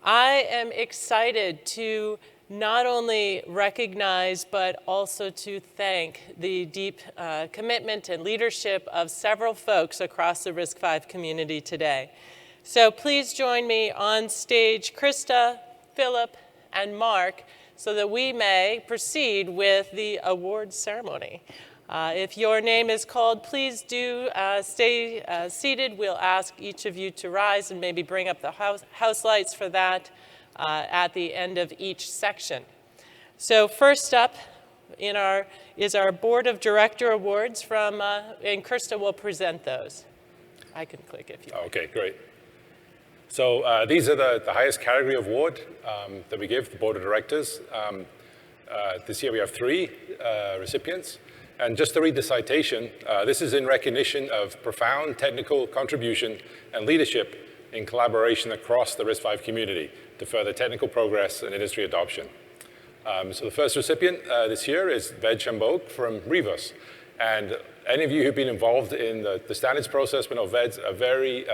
I am excited to not only recognize, but also to thank the deep commitment and leadership of several folks across the RISC-V community today. So please join me on stage, Krista, Philip, and Mark, so that we may proceed with the awards ceremony. If your name is called, please do stay seated. We'll ask each of you to rise and maybe bring up the house lights for that at the end of each section. So first up is our Board of Director Awards from, and Krista will present those. I can click if you like. Okay, great. So these are the highest category award that we give the Board of Directors. This year we have 3 recipients. And just to read the citation, this is in recognition of profound technical contribution and leadership in collaboration across the RISC-V community to further technical progress and industry adoption. So the first recipient this year is Ved Chambok from Rivas. And any of you who've been involved in the standards process will know Ved's a very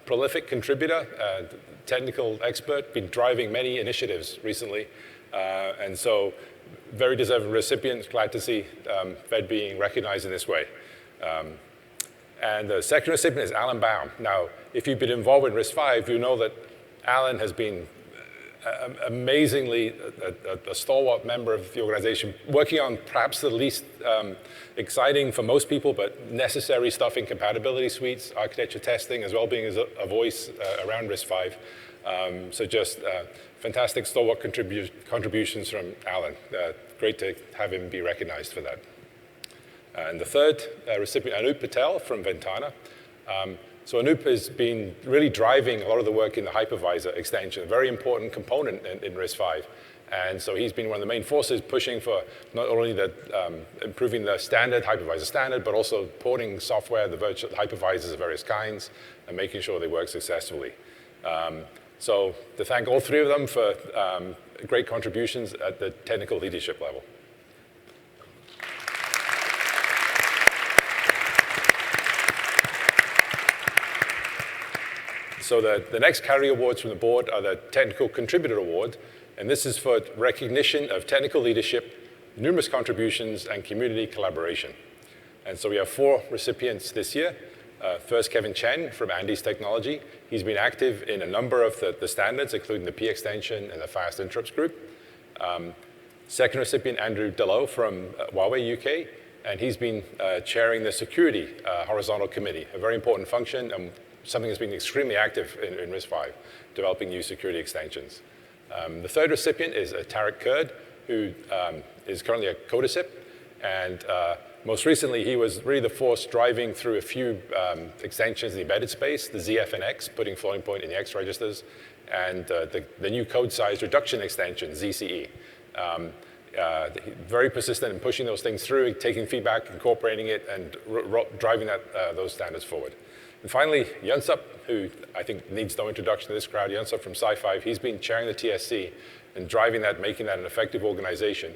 prolific contributor, technical expert, been driving many initiatives recently. And so very deserving recipient, glad to see Ved being recognized in this way. And the second recipient is Alan Baum. Now, if you've been involved with RISC-V, you know that Alan has been amazingly a stalwart member of the organization, working on perhaps the least exciting for most people, but necessary stuff in compatibility suites, architecture testing, as well being as a voice around RISC-V. So just fantastic stalwart contributions from Alan. Great to have him be recognized for that. And the third recipient, Anup Patel from Ventana. So Anup has been really driving a lot of the work in the hypervisor extension, a very important component in RISC-V. And so he's been one of the main forces pushing for not only improving the standard, hypervisor standard, but also porting software, the virtual hypervisors of various kinds, and making sure they work successfully. So to thank all 3 of them for great contributions at the technical leadership level. So the next category awards from the board are the Technical Contributor Award, and this is for recognition of technical leadership, numerous contributions, and community collaboration. And so we have 4 recipients this year. First, Kevin Chen from Andes Technology. He's been active in a number of the standards, including the P extension and the fast interrupts group. Second recipient, Andrew Delot from Huawei UK, and he's been chairing the security horizontal committee, a very important function and something that's been extremely active in RISC-V, developing new security extensions. The third recipient is Tarek Kurd, who is currently a CODICIP, and most recently, he was really the force driving through a few extensions in the embedded space, the ZFNX, putting floating point in the X registers, and the new code size reduction extension, ZCE. Very persistent in pushing those things through, taking feedback, incorporating it, and driving those standards forward. And finally, Yunsup, who I think needs no introduction to this crowd, Yunsup from Sci-Fi, he's been chairing the TSC and driving that, making that an effective organization.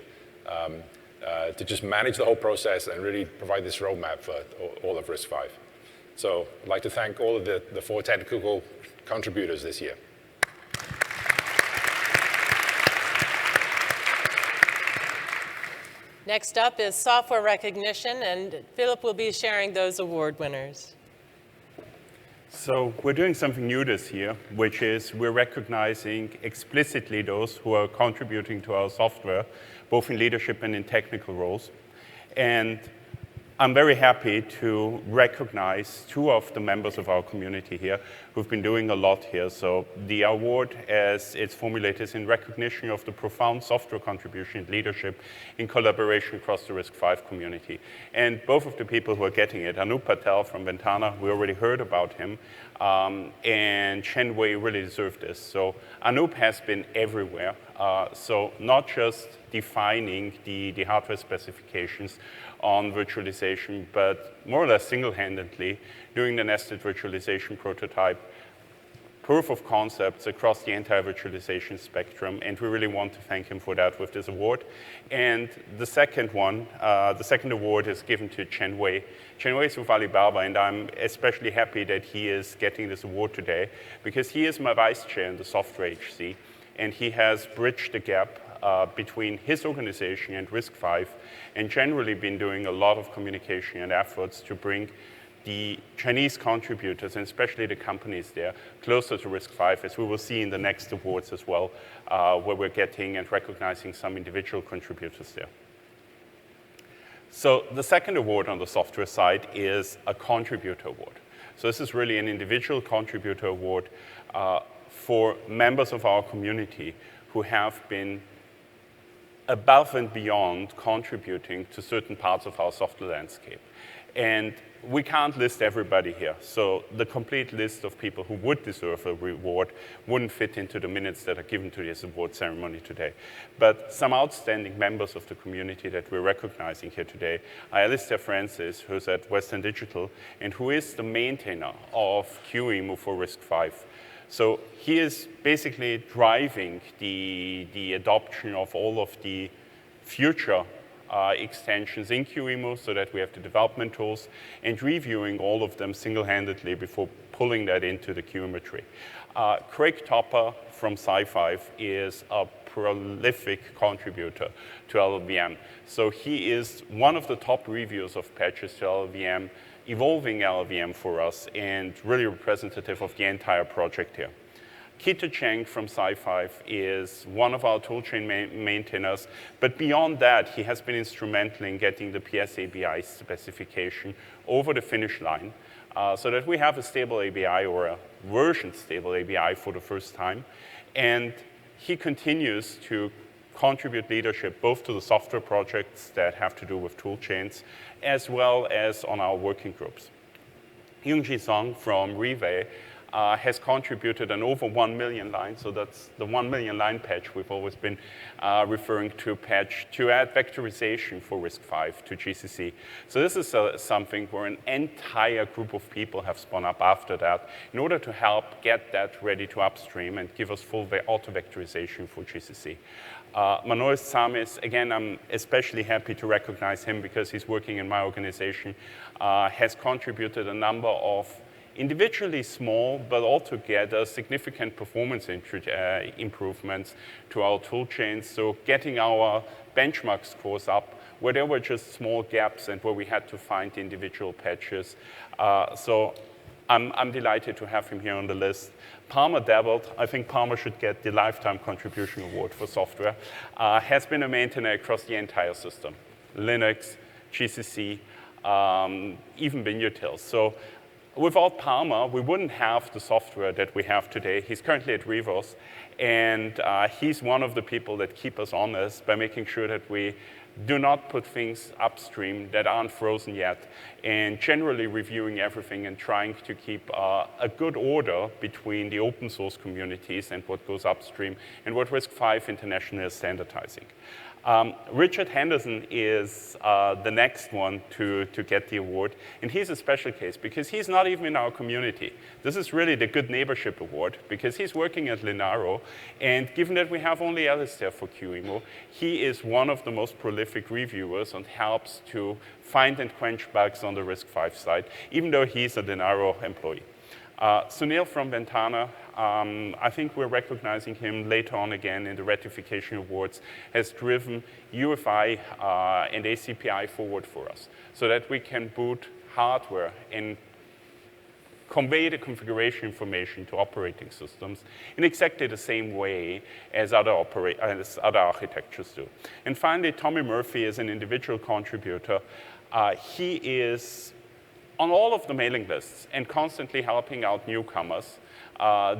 To just manage the whole process and really provide this roadmap for all of RISC-V. So I'd like to thank all of the 4 technical contributors this year. Next up is software recognition, and Philip will be sharing those award winners. So we're doing something new this year, which is we're recognizing explicitly those who are contributing to our software, both in leadership and in technical roles. And I'm very happy to recognize 2 of the members of our community here who've been doing a lot here. So the award, as it's formulated, is in recognition of the profound software contribution and leadership in collaboration across the RISC-V community. And both of the people who are getting it, Anup Patel from Ventana, we already heard about him, and Chen Wei really deserve this. So Anup has been everywhere. So not just defining the hardware specifications on virtualization, but more or less single-handedly doing the nested virtualization prototype, proof of concepts across the entire virtualization spectrum, and we really want to thank him for that with this award. And the second one, the second award is given to Chen Wei. Chen Wei is with Alibaba, and I'm especially happy that he is getting this award today, because he is my vice chair in the software HC, and he has bridged the gap between his organization and RISC-V, and generally been doing a lot of communication and efforts to bring the Chinese contributors, and especially the companies there, closer to RISC-V, as we will see in the next awards as well, where we're getting and recognizing some individual contributors there. So the second award on the software side is a contributor award. So this is really an individual contributor award for members of our community who have been above and beyond contributing to certain parts of our software landscape. And we can't list everybody here. So the complete list of people who would deserve a reward wouldn't fit into the minutes that are given to this award ceremony today. But some outstanding members of the community that we're recognizing here today are Alistair Francis, who's at Western Digital, and who is the maintainer of QEMU for RISC-V. So he is basically driving the adoption of all of the future extensions in QEMU so that we have the development tools, and reviewing all of them single-handedly before pulling that into the QEMU tree. Craig Topper from Sci-Fi is a prolific contributor to LLVM. So he is one of the top reviewers of patches to LLVM, evolving LLVM for us, and really representative of the entire project here. Kita Cheng from Sci-Fi is one of our toolchain maintainers, but beyond that, he has been instrumental in getting the PS ABI specification over the finish line so that we have a stable ABI, or a version stable ABI, for the first time. And he continues to contribute leadership both to the software projects that have to do with toolchains, as well as on our working groups. Youngji Song from Rive has contributed an over 1 million line, so that's the 1 million line patch we've always been referring to, patch to add vectorization for RISC-V to GCC. So this is something where an entire group of people have spun up after that in order to help get that ready to upstream and give us full auto-vectorization for GCC. Manolis Samis, again, I'm especially happy to recognize him because he's working in my organization, has contributed a number of individually small, but altogether significant performance improvements to our tool chains. So getting our benchmark scores up where there were just small gaps and where we had to find individual patches. So I'm delighted to have him here on the list. Palmer dabbled. I think Palmer should get the Lifetime Contribution Award for software. Has been a maintainer across the entire system, Linux, GCC, even Vinutils. So without Palmer, we wouldn't have the software that we have today. He's currently at Revos, and he's one of the people that keep us honest by making sure that we do not put things upstream that aren't frozen yet, and generally reviewing everything and trying to keep a good order between the open source communities and what goes upstream and what RISC-V International is standardizing. Richard Henderson is the next one to get the award, and he's a special case because he's not even in our community. This is really the Good Neighborship Award because he's working at Linaro, and given that we have only Alistair for QEMU, he is one of the most prolific reviewers and helps to find and quench bugs on the RISC-V side, even though he's a Linaro employee. Sunil from Ventana, I think we're recognizing him later on again in the ratification awards, has driven UEFI and ACPI forward for us so that we can boot hardware and convey the configuration information to operating systems in exactly the same way as other architectures do. And finally, Tommy Murphy is an individual contributor. He is on all of the mailing lists and constantly helping out newcomers,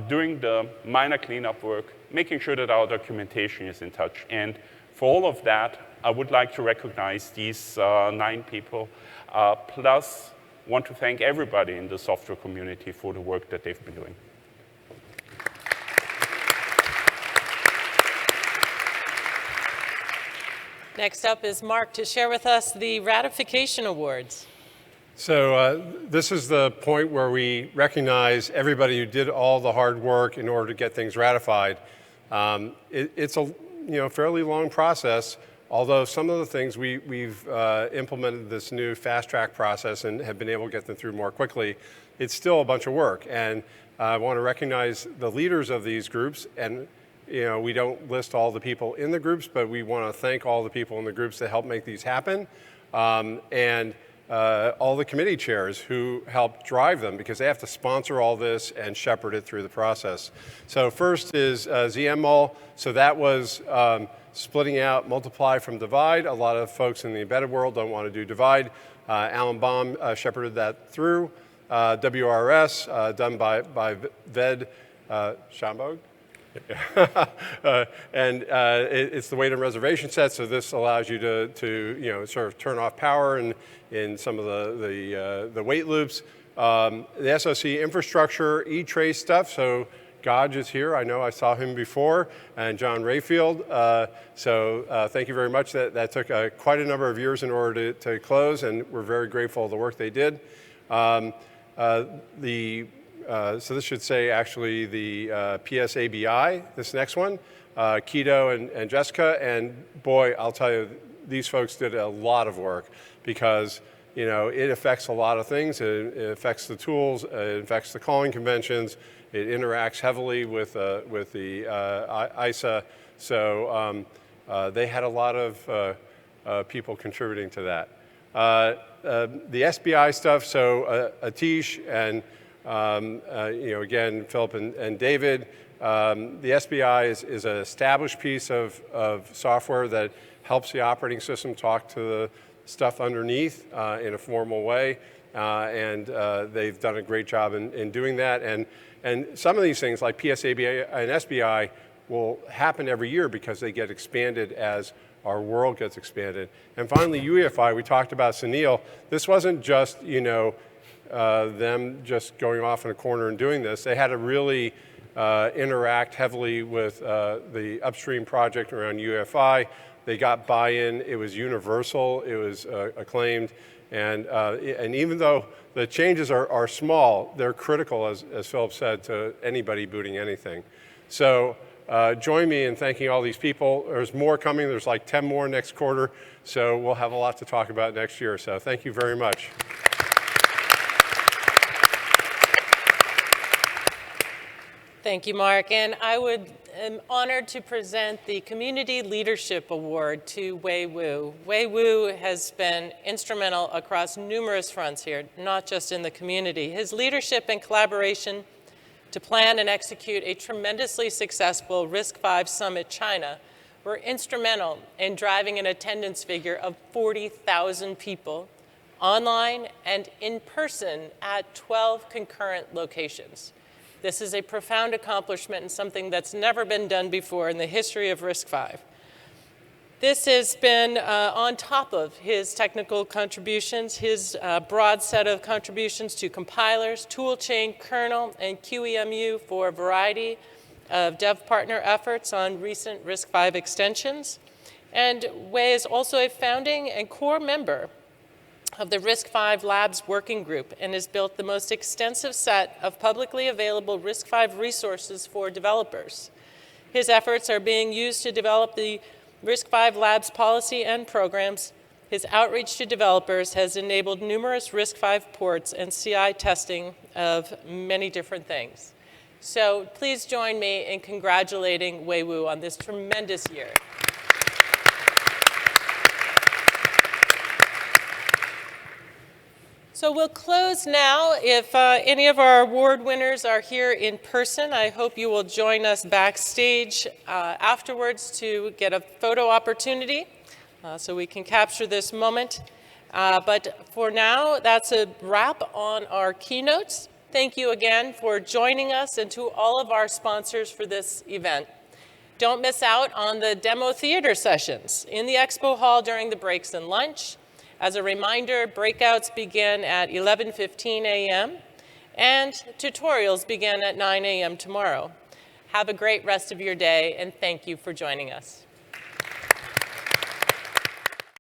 doing the minor cleanup work, making sure that our documentation is in touch. And for all of that, I would like to recognize these 9 people, plus want to thank everybody in the software community for the work that they've been doing. Next up is Mark to share with us the ratification awards. So this is the point where we recognize everybody who did all the hard work in order to get things ratified. It's a fairly long process, although some of the things we've implemented this new fast track process and have been able to get them through more quickly. It's still a bunch of work, and I want to recognize the leaders of these groups. And we don't list all the people in the groups, but we want to thank all the people in the groups that help make these happen. And all the committee chairs who help drive them, because they have to sponsor all this and shepherd it through the process. So first is ZMMUL. So that was splitting out multiply from divide. A lot of folks in the embedded world don't want to do divide. Alan Baum shepherded that through. WRS, done by Ved Schambog. And it's the weight and reservation set, so this allows you to sort of turn off power in some of the weight loops. The SoC infrastructure, E-trace stuff, so Gaj is here. I know I saw him before, and John Rayfield. So thank you very much. That took quite a number of years in order to close, and we're very grateful for the work they did. So this should say actually the PSABI, this next one, Keto and Jessica, and boy, I'll tell you, these folks did a lot of work because it affects a lot of things. It affects the tools, it affects the calling conventions, it interacts heavily with the ISA, so they had a lot of people contributing to that. The SBI stuff, so Atish and again, Philip and David. The SBI is an established piece of software that helps the operating system talk to the stuff underneath in a formal way, and they've done a great job in doing that. And some of these things, like PSABI and SBI, will happen every year because they get expanded as our world gets expanded. And finally, UEFI, we talked about Sunil. This wasn't just, them just going off in a corner and doing this. They had to really interact heavily with the upstream project around UEFI. They got buy-in. It was universal. It was acclaimed. And even though the changes are small, they're critical, as Philip said, to anybody booting anything. So join me in thanking all these people. There's more coming. There's like 10 more next quarter. So we'll have a lot to talk about next year. So thank you very much. Thank you, Mark. And I am honored to present the Community Leadership Award to Wei Wu. Wei Wu has been instrumental across numerous fronts here, not just in the community. His leadership and collaboration to plan and execute a tremendously successful RISC-V Summit China were instrumental in driving an attendance figure of 40,000 people online and in person at 12 concurrent locations. This is a profound accomplishment and something that's never been done before in the history of RISC-V. This has been on top of his technical contributions, his broad set of contributions to compilers, toolchain, kernel, and QEMU for a variety of dev partner efforts on recent RISC-V extensions. And Wei is also a founding and core member of the RISC-V Labs Working Group and has built the most extensive set of publicly available RISC-V resources for developers. His efforts are being used to develop the RISC-V Labs policy and programs. His outreach to developers has enabled numerous RISC-V ports and CI testing of many different things. So please join me in congratulating Wei Wu on this tremendous year. So we'll close now. If any of our award winners are here in person, I hope you will join us backstage afterwards to get a photo opportunity so we can capture this moment. But for now, that's a wrap on our keynotes. Thank you again for joining us and to all of our sponsors for this event. Don't miss out on the demo theater sessions in the expo hall during the breaks and lunch. As a reminder, breakouts begin at 11:15 a.m. and tutorials begin at 9 a.m. tomorrow. Have a great rest of your day, and thank you for joining us.